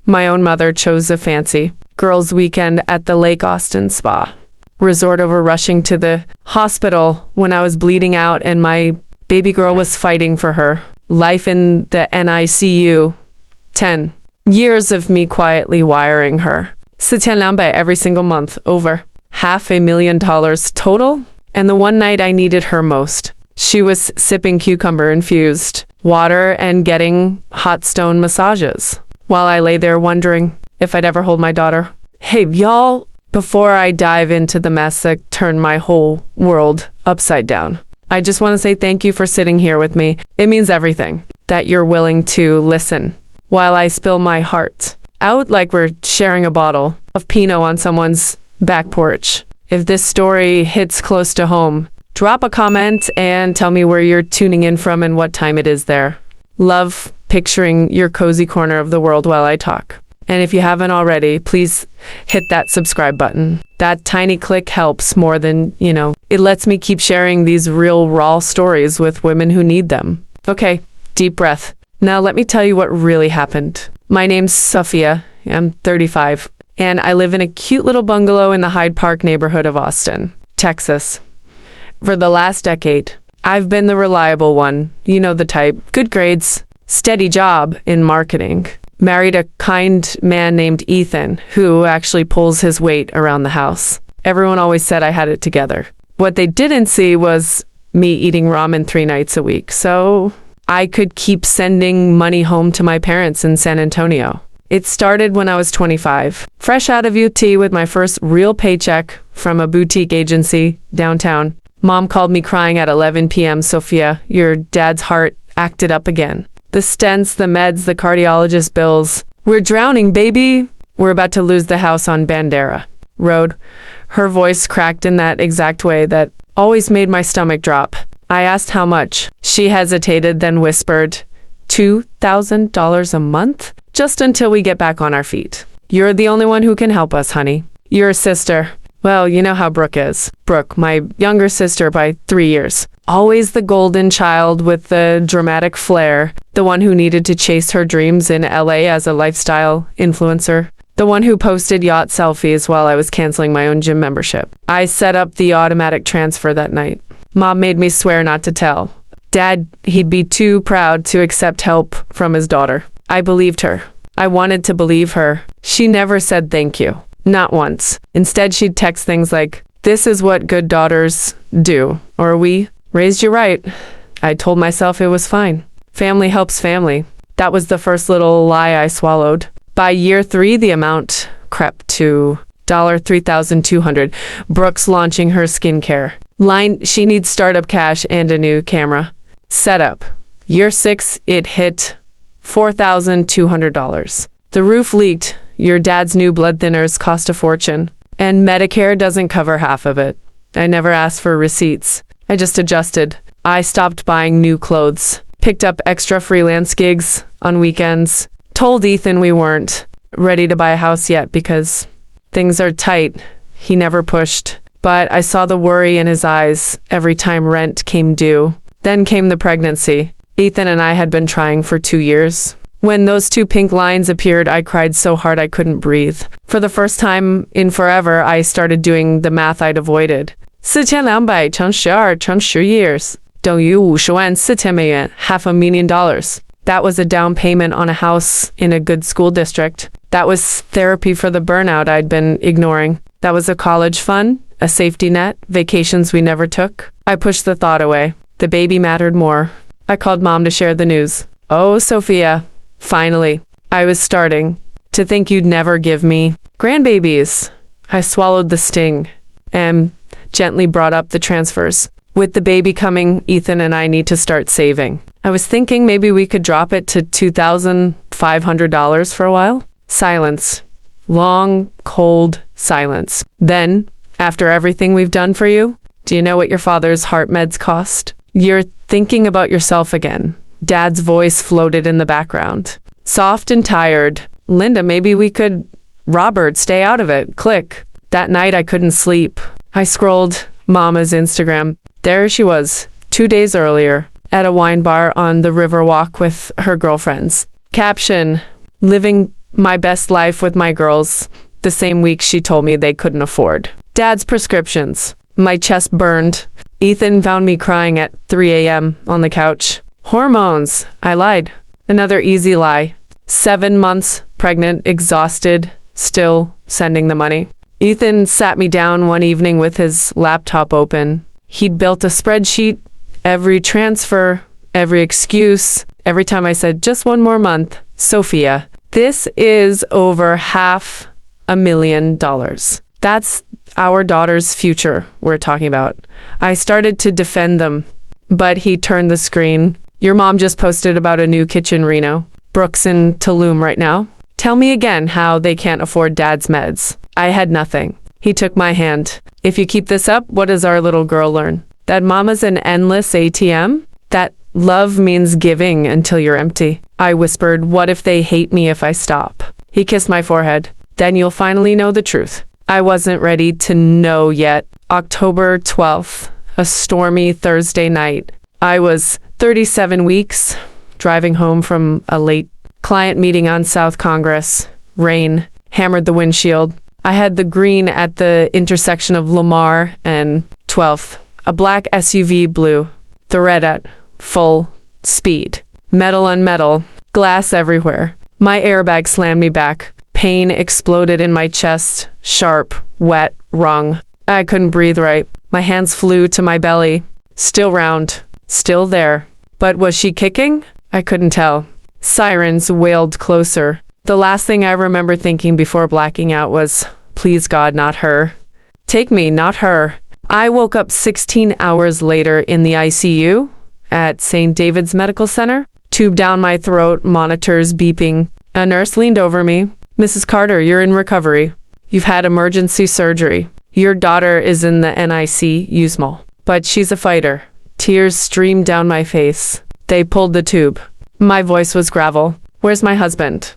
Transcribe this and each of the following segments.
My own mother chose a fancy girls' weekend at the Lake Austin Spa resort over rushing to the hospital when I was bleeding out and my baby girl was fighting for her life in the NICU. 10 years of me quietly wiring her. 4200every single month, over $500,000 total. And the one night I needed her most, she was sipping cucumber-infused water and getting hot stone massages while I lay there wondering if I'd ever hold my daughter. Hey, y'all, before I dive into the mess that turned my whole world upside down, I just want to say thank you for sitting here with me. It means everything that you're willing to listen while I spill my heart out like we're sharing a bottle of Pinot on someone's back porch. If this story hits close to home, drop a comment and tell me where you're tuning in from and what time it is there. Love picturing your cozy corner of the world while I talk. And if you haven't already, please hit that subscribe button. That tiny click helps more than, it lets me keep sharing these real raw stories with women who need them. Okay, deep breath. Now let me tell you what really happened. My name's Sofia. I'm 35, and I live in a cute little bungalow in the Hyde Park neighborhood of Austin, Texas. For the last decade, I've been the reliable one. You know the type. Good grades, steady job in marketing. Married a kind man named Ethan, who actually pulls his weight around the house. Everyone always said I had it together. What they didn't see was me eating ramen 3 nights a week, so I could keep sending money home to my parents in San Antonio. It started when I was 25, fresh out of UT with my first real paycheck from a boutique agency downtown. Mom called me crying at 11 p.m. Sofia, your dad's heart acted up again. The stents, the meds, the cardiologist bills. We're drowning, baby. We're about to lose the house on Bandera Road. Her voice cracked in that exact way that always made my stomach drop. I asked how much. She hesitated, then whispered, $2,000 a month? Just until we get back on our feet. You're the only one who can help us, honey. You're a sister. Well, you know how Brooke is. Brooke, my younger sister by 3 years. Always the golden child with the dramatic flair. The one who needed to chase her dreams in LA as a lifestyle influencer. The one who posted yacht selfies while I was canceling my own gym membership. I set up the automatic transfer that night. Mom made me swear not to tell. Dad, he'd be too proud to accept help from his daughter. I believed her. I wanted to believe her. She never said thank you. Not once. Instead, she'd text things like, "This is what good daughters do," or "We raised you right." I told myself it was fine. Family helps family. That was the first little lie I swallowed. By year 3, the amount crept to $3,200. Brooke's launching her skincare line. She needs startup cash and a new camera setup. Year 6, it hit $4,200. The roof leaked. Your dad's new blood thinners cost a fortune, and Medicare doesn't cover half of it. I never asked for receipts. I just adjusted. I stopped buying new clothes, picked up extra freelance gigs on weekends, told Ethan we weren't ready to buy a house yet because things are tight. He never pushed, but I saw the worry in his eyes every time rent came due. Then came the pregnancy. Ethan and I had been trying for 2 years. When those 2 pink lines appeared, I cried so hard I couldn't breathe. For the first time in forever, I started doing the math I'd avoided. 4200乘12乘10 years 等于50万4000美元, $500,000. That was a down payment on a house in a good school district. That was therapy for the burnout I'd been ignoring. That was a college fund, a safety net, vacations we never took. I pushed the thought away. The baby mattered more. I called Mom to share the news. "Oh, Sofia. Finally, I was starting to think you'd never give me grandbabies." I swallowed the sting and gently brought up the transfers. With the baby coming, Ethan and I need to start saving. I was thinking maybe we could drop it to $2,500 for a while. Silence. Long, cold silence. Then, after everything we've done for you, do you know what your father's heart meds cost? You're thinking about yourself again. Dad's voice floated in the background. Soft and tired. "Linda, maybe we could..." "Robert, stay out of it." Click. That night I couldn't sleep. I scrolled Mama's Instagram. There she was, 2 days earlier, at a wine bar on the Riverwalk with her girlfriends. Caption, "Living my best life with my girls the same week she told me they couldn't afford Dad's prescriptions. My chest burned. Ethan found me crying at 3 a.m. on the couch. Hormones. I lied. Another easy lie. 7 months pregnant, exhausted, still sending the money. Ethan sat me down one evening with his laptop open. He'd built a spreadsheet, every transfer, every excuse, every time I said, just one more month. Sofia, this is over $500,000. That's our daughter's future we're talking about. I started to defend them, but he turned the screen. Your mom just posted about a new kitchen reno. Brooks in Tulum right now. Tell me again how they can't afford Dad's meds. I had nothing. He took my hand. If you keep this up, what does our little girl learn? That mama's an endless ATM? That love means giving until you're empty. I whispered, what if they hate me if I stop? He kissed my forehead. Then you'll finally know the truth. I wasn't ready to know yet. October 12th, a stormy Thursday night. I was 37 weeks, driving home from a late client meeting on South Congress. Rain hammered the windshield. I had the green at the intersection of Lamar and 12th. A black SUV blew. The red at full speed. Metal on metal. Glass everywhere. My airbag slammed me back. Pain exploded in my chest. Sharp, wet, wrung. I couldn't breathe right. My hands flew to my belly. Still round. Still there. But was she kicking? I couldn't tell. Sirens wailed closer. The last thing I remember thinking before blacking out was, please God, not her. Take me, not her. I woke up 16 hours later in the ICU at St. David's Medical Center. Tube down my throat, monitors beeping. A nurse leaned over me. Mrs. Carter, you're in recovery. You've had emergency surgery. Your daughter is in the NICU small, but she's a fighter. Tears streamed down my face. They pulled the tube. My voice was gravel. Where's my husband?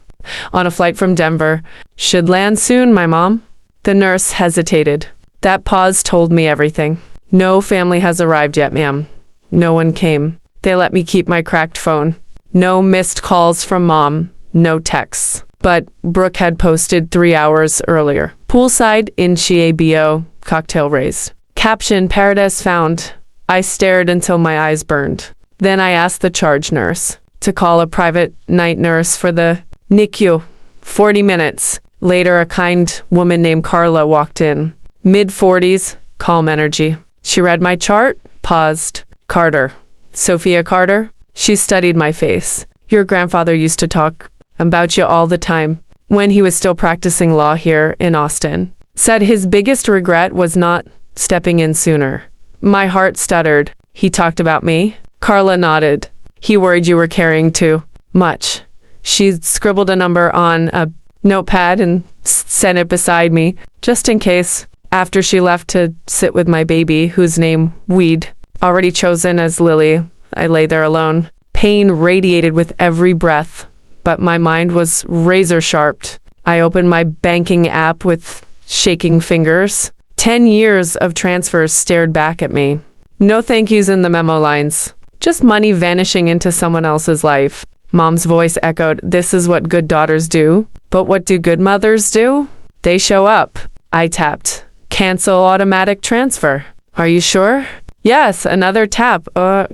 On a flight from Denver. Should land soon, my mom. The nurse hesitated. That pause told me everything. No family has arrived yet, ma'am. No one came. They let me keep my cracked phone. No missed calls from mom. No texts. But Brooke had posted 3 hours earlier. Poolside in Chiabo, cocktail raised. Caption, Paradise found. I stared until my eyes burned. Then I asked the charge nurse to call a private night nurse for the NICU. 40 minutes. Later, a kind woman named Carla walked in. Mid-40s, calm energy. She read my chart, paused. Carter. Sofia Carter? She studied my face. Your grandfather used to talk about you all the time when he was still practicing law here in Austin. Said his biggest regret was not stepping in sooner. My heart stuttered. He talked about me? Carla nodded. He worried you were carrying too much. She scribbled a number on a notepad and set it beside me, just in case. After she left to sit with my baby, whose name we'd already chosen as Lily, I lay there alone. Pain radiated with every breath, but my mind was razor sharp. I opened my banking app with shaking fingers. 10 years of transfers stared back at me. No thank yous in the memo lines. Just money vanishing into someone else's life. Mom's voice echoed, this is what good daughters do. But what do good mothers do? They show up. I tapped. Cancel automatic transfer. Are you sure? Yes, another tap.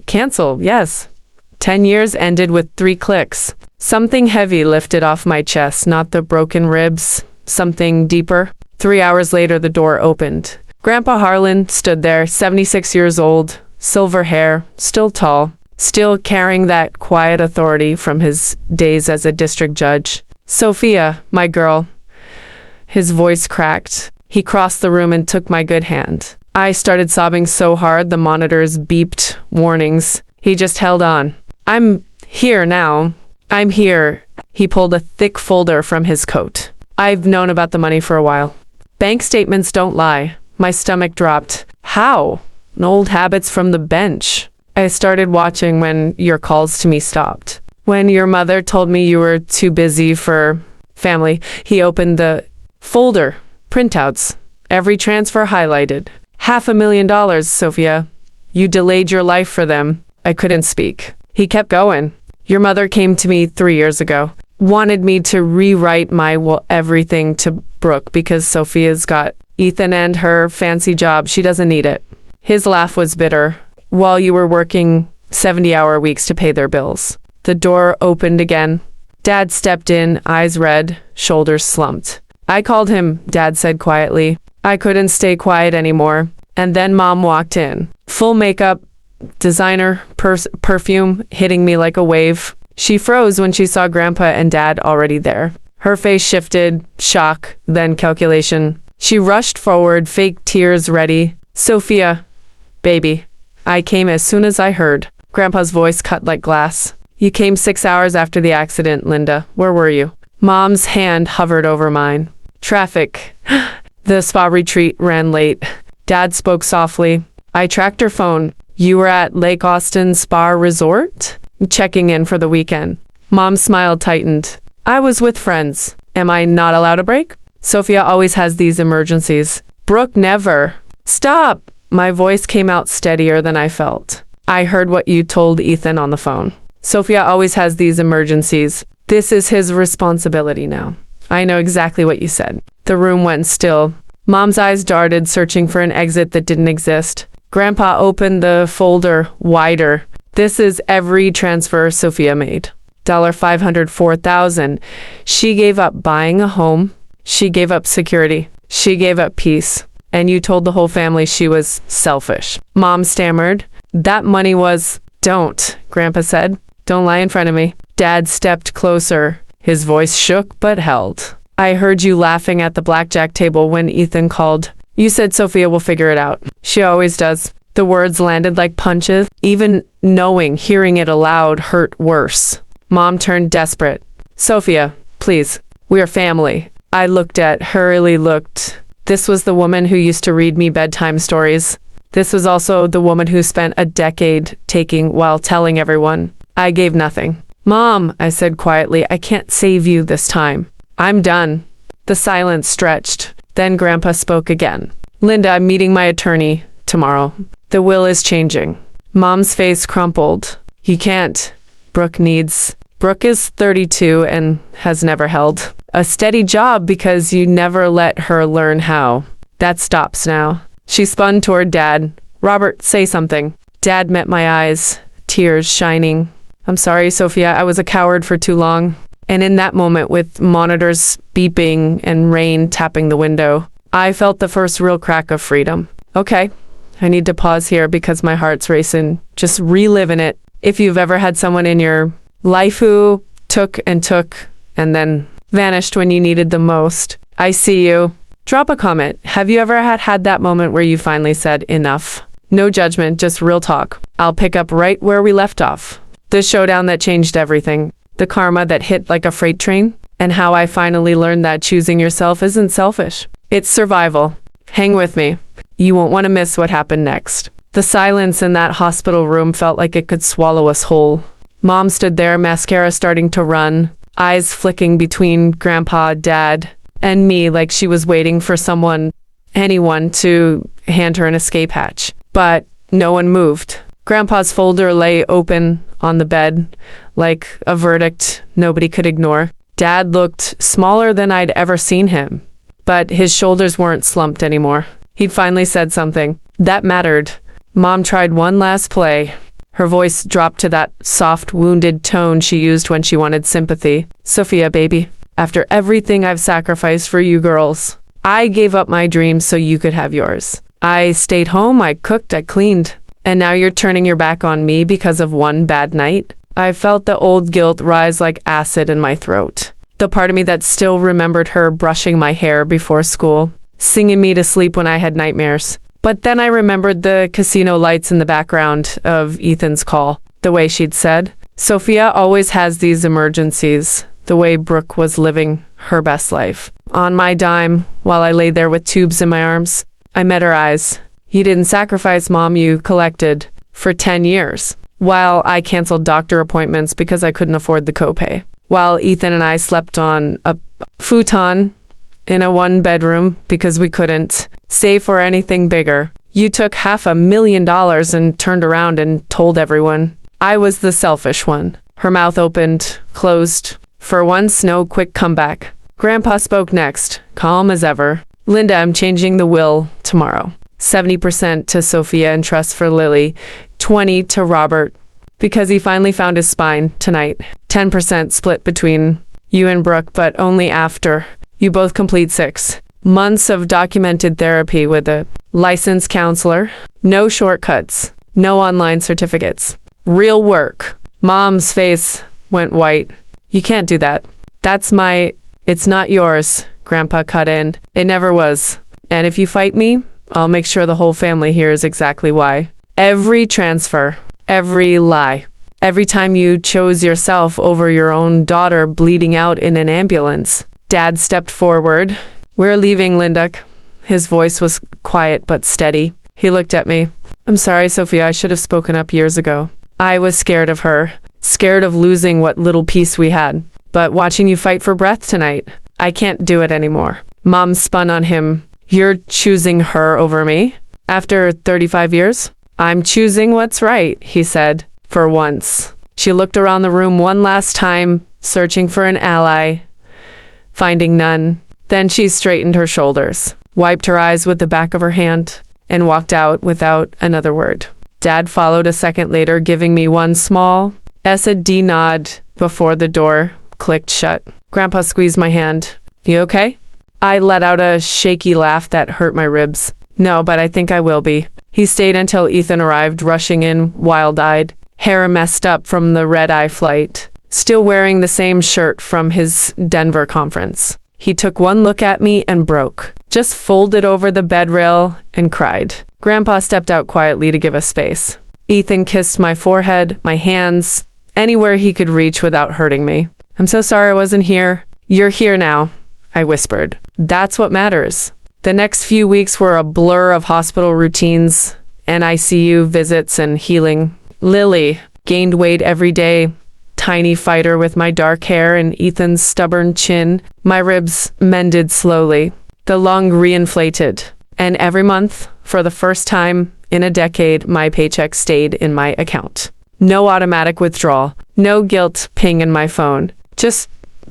Cancel, yes. 10 years ended with 3 clicks. Something heavy lifted off my chest, not the broken ribs. Something deeper. 3 hours later, the door opened. Grandpa Harlan stood there, 76 years old, silver hair, still tall, still carrying that quiet authority from his days as a district judge. Sofia, my girl. His voice cracked. He crossed the room and took my good hand. I started sobbing so hard the monitors beeped warnings. He just held on. I'm here now. I'm here. He pulled a thick folder from his coat. I've known about the money for a while. Bank statements don't lie. My stomach dropped. How? Old habits from the bench. I started watching when your calls to me stopped. When your mother told me you were too busy for family, he opened the folder. Printouts. Every transfer highlighted. $500,000, Sofia. You delayed your life for them. I couldn't speak. He kept going. Your mother came to me 3 years ago. wanted me to rewrite my everything to Brooke because Sophia's got Ethan and her fancy job. She doesn't need it. His laugh was bitter. While you were working 70-hour weeks to pay their bills. The door opened again. Dad stepped in, eyes red, shoulders slumped. I called him, Dad said quietly. I couldn't stay quiet anymore. And then Mom walked in. Full makeup, designer, perfume hitting me like a wave. She froze when she saw Grandpa and Dad already there. Her face shifted, shock, then calculation. She rushed forward, fake tears ready. Sofia, baby. I came as soon as I heard. Grandpa's voice cut like glass. You came 6 hours after the accident, Linda. Where were you? Mom's hand hovered over mine. Traffic. The spa retreat ran late. Dad spoke softly. I tracked her phone. You were at Lake Austin Spa Resort? Checking in for the weekend. Mom's smile tightened. I was with friends. Am I not allowed a break? Sofia always has these emergencies. Brooke never. Stop! My voice came out steadier than I felt. I heard what you told Ethan on the phone. Sofia always has these emergencies. This is his responsibility now. I know exactly what you said. The room went still. Mom's eyes darted, searching for an exit that didn't exist. Grandpa opened the folder wider. This is every transfer Sofia made. $504,000. She gave up buying a home. She gave up security. She gave up peace. And you told the whole family she was selfish. Mom stammered. That money was... Don't, Grandpa said. Don't lie in front of me. Dad stepped closer. His voice shook but held. I heard you laughing at the blackjack table when Ethan called. You said Sofia will figure it out. She always does. The words landed like punches. Even hearing it aloud hurt worse. Mom turned desperate. Sofia, please. We are family. I looked at her. This was the woman who used to read me bedtime stories. This was also the woman who spent a decade taking while telling everyone. I gave nothing. Mom, I said quietly, I can't save you this time. I'm done. The silence stretched. Then Grandpa spoke again. Linda, I'm meeting my attorney tomorrow. The will is changing. Mom's face crumpled. You can't. Brooke is 32 and has never held a steady job because you never let her learn how. That stops now. She spun toward Dad. Robert, say something. Dad met my eyes, tears shining. I'm sorry, Sofia, I was a coward for too long. And in that moment, with monitors beeping and rain tapping the window, I felt the first real crack of freedom. Okay, I need to pause here because my heart's racing. Just reliving it. If you've ever had someone in your life who took and then vanished when you needed them most, I see you. Drop a comment. Have you ever had that moment where you finally said enough? No judgment, just real talk. I'll pick up right where we left off. The showdown that changed everything. The karma that hit like a freight train. And how I finally learned that choosing yourself isn't selfish. It's survival. Hang with me. You won't want to miss what happened next. The silence in that hospital room felt like it could swallow us whole. Mom stood there, mascara starting to run, eyes flicking between Grandpa, Dad, and me like she was waiting for anyone to hand her an escape hatch. But no one moved. Grandpa's folder lay open on the bed, like a verdict nobody could ignore. Dad looked smaller than I'd ever seen him, but his shoulders weren't slumped anymore. He'd finally said something that mattered. Mom tried one last play. Her voice dropped to that soft, wounded tone she used when she wanted sympathy. Sofia, baby. After everything I've sacrificed for you girls, I gave up my dreams so you could have yours. I stayed home, I cooked, I cleaned. And now you're turning your back on me because of one bad night? I felt the old guilt rise like acid in my throat. The part of me that still remembered her brushing my hair before school, singing me to sleep when I had nightmares. But then I remembered the casino lights in the background of Ethan's call. The way she'd said, Sofia always has these emergencies. The way Brooke was living her best life. On my dime, while I lay there with tubes in my arms, I met her eyes. You didn't sacrifice, Mom, you collected for 10 years. While I canceled doctor appointments because I couldn't afford the copay. While Ethan and I slept on a futon in a one-bedroom because we couldn't save for anything bigger. You took $500,000 and turned around and told everyone. I was the selfish one. Her mouth opened, closed, For once, no quick comeback. Grandpa spoke next, calm as ever. Linda, I'm changing the will tomorrow. 70% to Sofia and trust for Lily. 20 to Robert, because he finally found his spine tonight. 10% split between you and Brooke, but only after you both complete 6 months of documented therapy with a licensed counselor. No shortcuts, no online certificates. Real work. Mom's face went white. You can't do that. It's not yours, Grandpa cut in. It never was. And if you fight me, I'll make sure the whole family hears exactly why. Every transfer, every lie, every time you chose yourself over your own daughter bleeding out in an ambulance. Dad stepped forward. We're leaving, Linda. His voice was quiet but steady. He looked at me. I'm sorry, Sofia, I should have spoken up years ago. I was scared of her, scared of losing what little peace we had. But watching you fight for breath tonight, I can't do it anymore. Mom spun on him. You're choosing her over me? After 35 years? I'm choosing what's right, he said, for once. She looked around the room one last time, searching for an ally, finding none. Then she straightened her shoulders, wiped her eyes with the back of her hand, and walked out without another word. Dad followed a second later, giving me one small S&D nod before the door clicked shut. Grandpa squeezed my hand. You okay? I let out a shaky laugh that hurt my ribs. No, but I think I will be. He stayed until Ethan arrived, rushing in, wild-eyed, hair messed up from the red-eye flight, still wearing the same shirt from his Denver conference. He took one look at me and broke, just folded over the bed rail and cried. Grandpa stepped out quietly to give us space. Ethan kissed my forehead, my hands, anywhere he could reach without hurting me. I'm so sorry I wasn't here. You're here now, I whispered. That's what matters. The next few weeks were a blur of hospital routines, NICU visits, and healing. Lily gained weight every day. Tiny fighter with my dark hair and Ethan's stubborn chin. My ribs mended slowly. The lung reinflated. And every month, for the first time in a decade, my paycheck stayed in my account. No automatic withdrawal. No guilt ping in my phone. Just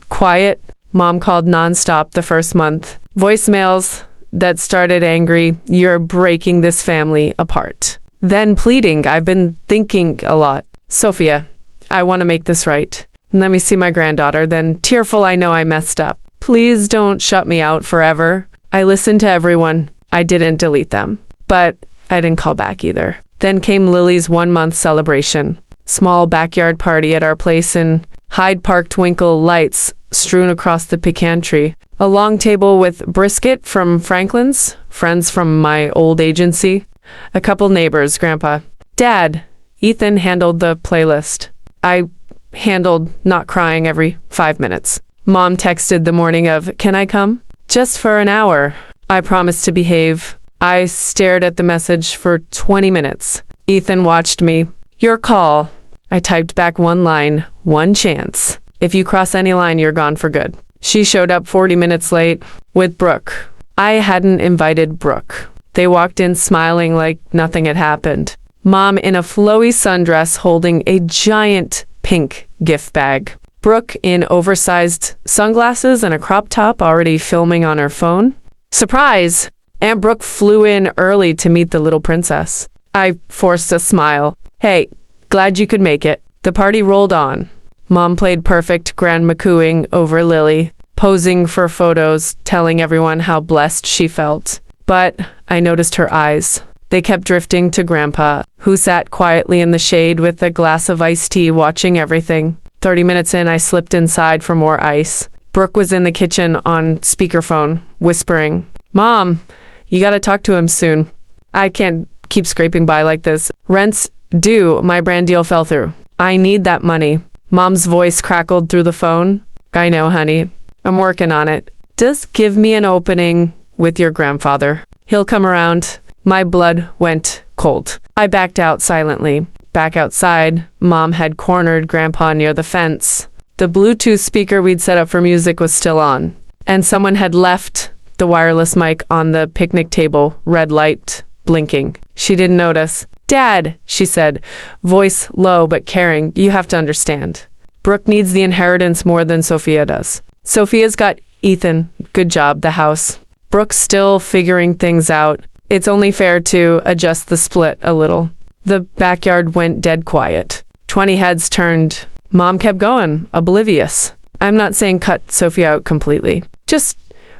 quiet. Mom called nonstop the first month. Voicemails that started angry. You're breaking this family apart. Then pleading. I've been thinking a lot. Sofia, I want to make this right. Let me see my granddaughter. Then tearful, I know I messed up. Please don't shut me out forever. I listened to everyone. I didn't delete them. But I didn't call back either. Then came Lily's 1-month celebration. Small backyard party at our place in Hyde Park, twinkle lights strewn across the pecan tree. A long table with brisket from Franklin's, friends from my old agency, a couple neighbors, Grandpa. Dad, Ethan handled the playlist. I handled not crying every 5 minutes. Mom texted the morning of, can I come? Just for an hour. I promised to behave. I stared at the message for 20 minutes. Ethan watched me. Your call. I typed back one line, one chance. If you cross any line, you're gone for good. She showed up 40 minutes late with Brooke. I hadn't invited Brooke. They walked in smiling like nothing had happened. Mom in a flowy sundress holding a giant pink gift bag. Brooke in oversized sunglasses and a crop top, already filming on her phone. Surprise! Aunt Brooke flew in early to meet the little princess. I forced a smile. Hey, glad you could make it. The party rolled on. Mom played perfect grandma cooing over Lily, posing for photos, telling everyone how blessed she felt. But I noticed her eyes. They kept drifting to Grandpa, who sat quietly in the shade with a glass of iced tea watching everything. 30 minutes in, I slipped inside for more ice. Brooke was in the kitchen on speakerphone, whispering, Mom, you gotta talk to him soon. I can't keep scraping by like this. Rent's due. My brand deal fell through. I need that money. Mom's voice crackled through the phone. I know, honey. I'm working on it. Just give me an opening with your grandfather. He'll come around. My blood went cold. I backed out silently. Back outside, Mom had cornered Grandpa near the fence. The Bluetooth speaker we'd set up for music was still on, and someone had left the wireless mic on the picnic table, red light blinking. She didn't notice. Dad, she said, voice low but caring, you have to understand. Brooke needs the inheritance more than Sofia does. Sofia's got Ethan. Good job, the house. Brooke's still figuring things out. It's only fair to adjust the split a little. The backyard went dead quiet. 20 heads turned. Mom kept going, oblivious. I'm not saying cut Sofia out completely. Just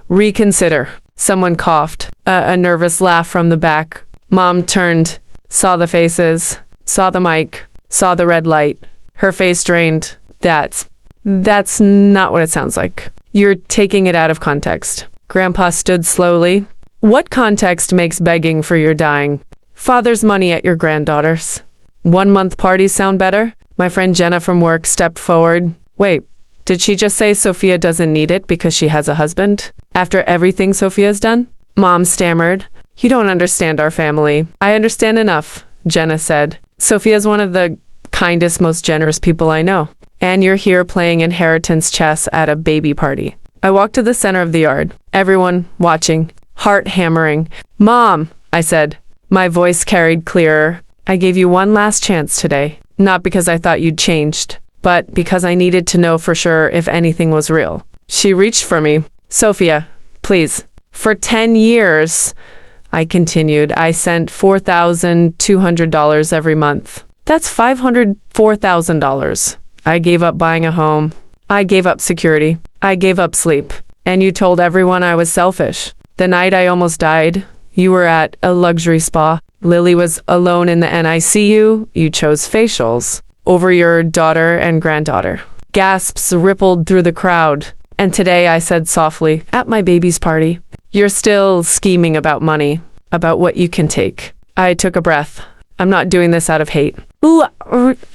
reconsider. Someone coughed. A nervous laugh from the back. Mom turned, saw the faces, saw the mic, saw the red light. Her face drained. That's not what it sounds like. You're taking it out of context. Grandpa stood slowly. What context makes begging for your dying? Father's money at your granddaughter's. 1 month parties sound better? My friend Jenna from work stepped forward. Wait, did she just say Sofia doesn't need it because she has a husband? After everything Sofia's done? Mom stammered. You don't understand our family. I understand enough, Jenna said. Sofia's one of the kindest, most generous people I know. And you're here playing inheritance chess at a baby party. I walked to the center of the yard. Everyone watching. Heart hammering. Mom, I said. My voice carried clearer. I gave you one last chance today. Not because I thought you'd changed, but because I needed to know for sure if anything was real. She reached for me. Sofia, please. For 10 years, I continued, I sent $4,200 every month. That's $504,000. I gave up buying a home. I gave up security. I gave up sleep. And you told everyone I was selfish. The night I almost died, you were at a luxury spa. Lily was alone in the NICU. You chose facials over your daughter and granddaughter. Gasps rippled through the crowd. And today I said softly, at my baby's party, you're still scheming about money, about what you can take. I took a breath. I'm not doing this out of hate. Ooh,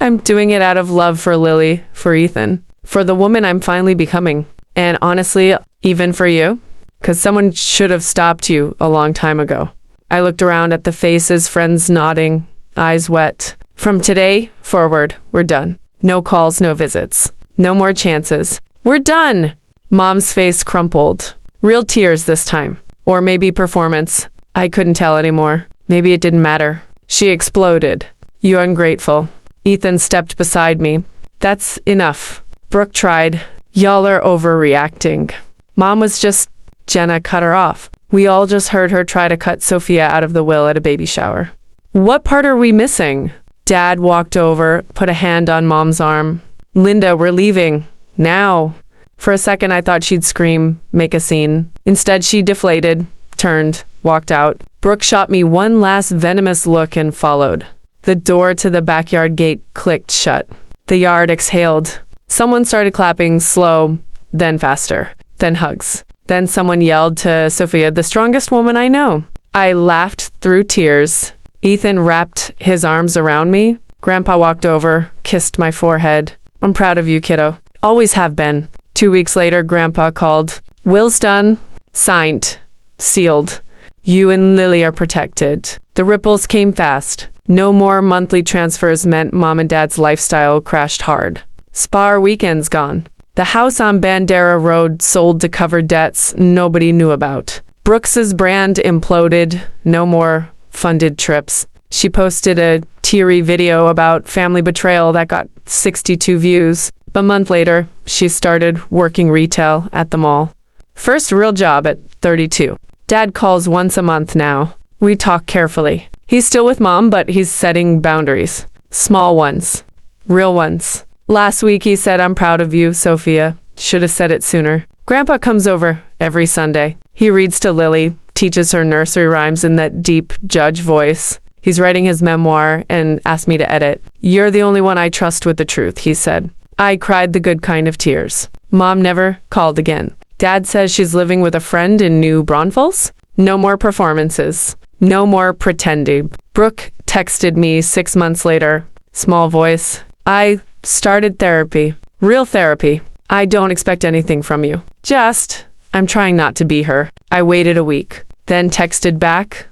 I'm doing it out of love for Lily, for Ethan, for the woman I'm finally becoming. And honestly, even for you, because someone should have stopped you a long time ago. I looked around at the faces, friends nodding, eyes wet. From today forward, we're done. No calls, no visits. No more chances. We're done! Mom's face crumpled. Real tears this time. Or maybe performance. I couldn't tell anymore. Maybe it didn't matter. She exploded. You ungrateful. Ethan stepped beside me. That's enough. Brooke tried. Y'all are overreacting. Mom was just... Jenna cut her off. We all just heard her try to cut Sofia out of the will at a baby shower. What part are we missing? Dad walked over, put a hand on Mom's arm. Linda, we're leaving. Now. For a second, I thought she'd scream, make a scene. Instead, she deflated, turned, walked out. Brooke shot me one last venomous look and followed. The door to the backyard gate clicked shut. The yard exhaled. Someone started clapping, slow, then faster, then hugs. Then someone yelled to Sofia, the strongest woman I know. I laughed through tears. Ethan wrapped his arms around me. Grandpa walked over, kissed my forehead. I'm proud of you, kiddo. Always have been. 2 weeks later, Grandpa called. Will's done. Signed. Sealed. You and Lily are protected. The ripples came fast. No more monthly transfers meant Mom and Dad's lifestyle crashed hard. Spa weekends gone. The house on Bandera Road sold to cover debts nobody knew about. Brooks's brand imploded. No more funded trips. She posted a teary video about family betrayal that got 62 views. A month later, she started working retail at the mall. First real job at 32. Dad calls once a month now. We talk carefully. He's still with Mom, but he's setting boundaries. Small ones. Real ones. Last week he said, I'm proud of you, Sofia. Should have said it sooner. Grandpa comes over every Sunday. He reads to Lily, teaches her nursery rhymes in that deep judge voice. He's writing his memoir and asked me to edit. You're the only one I trust with the truth, he said. I cried the good kind of tears. Mom never called again. Dad says she's living with a friend in New Braunfels. No more performances. No more pretending. Brooke texted me 6 months later. Small voice. I started therapy. Real therapy. I don't expect anything from you. Just, I'm trying not to be her. I waited a week. Then texted back.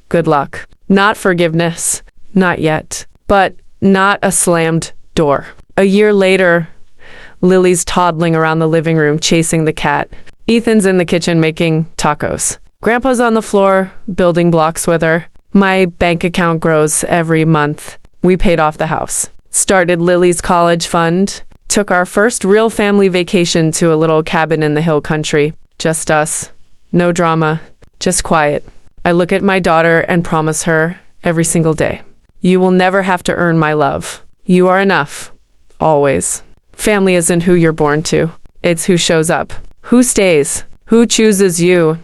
Good luck. Not forgiveness. Not yet. But not a slammed door. A year later, Lily's toddling around the living room chasing the cat. Ethan's in the kitchen making tacos. Grandpa's on the floor building blocks with her. My bank account grows every month. We paid off the house. Started Lily's college fund. Took our first real family vacation to a little cabin in the hill country. Just us. No drama. Just quiet. I look at my daughter and promise her every single day, you will never have to earn my love. You are enough. Always. Family isn't who you're born to. It's who shows up. Who stays. Who chooses you.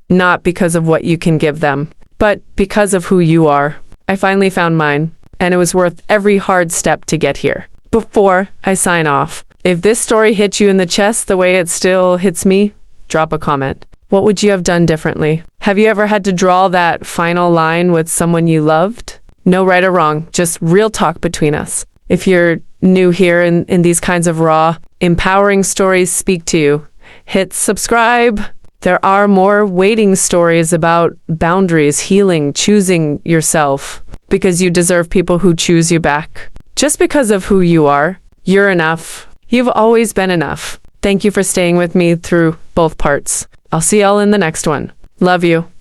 Not because of what you can give them, but because of who you are. I finally found mine, and it was worth every hard step to get here. Before I sign off, if this story hit you in the chest the way it still hits me, drop a comment. What would you have done differently? Have you ever had to draw that final line with someone you loved? No right or wrong, just real talk between us. If you're new here and these kinds of raw, empowering stories speak to you, hit subscribe. There are more waiting stories about boundaries, healing, choosing yourself, because you deserve people who choose you back. Just because of who you are, you're enough. You've always been enough. Thank you for staying with me through both parts. I'll see y'all in the next one. Love you.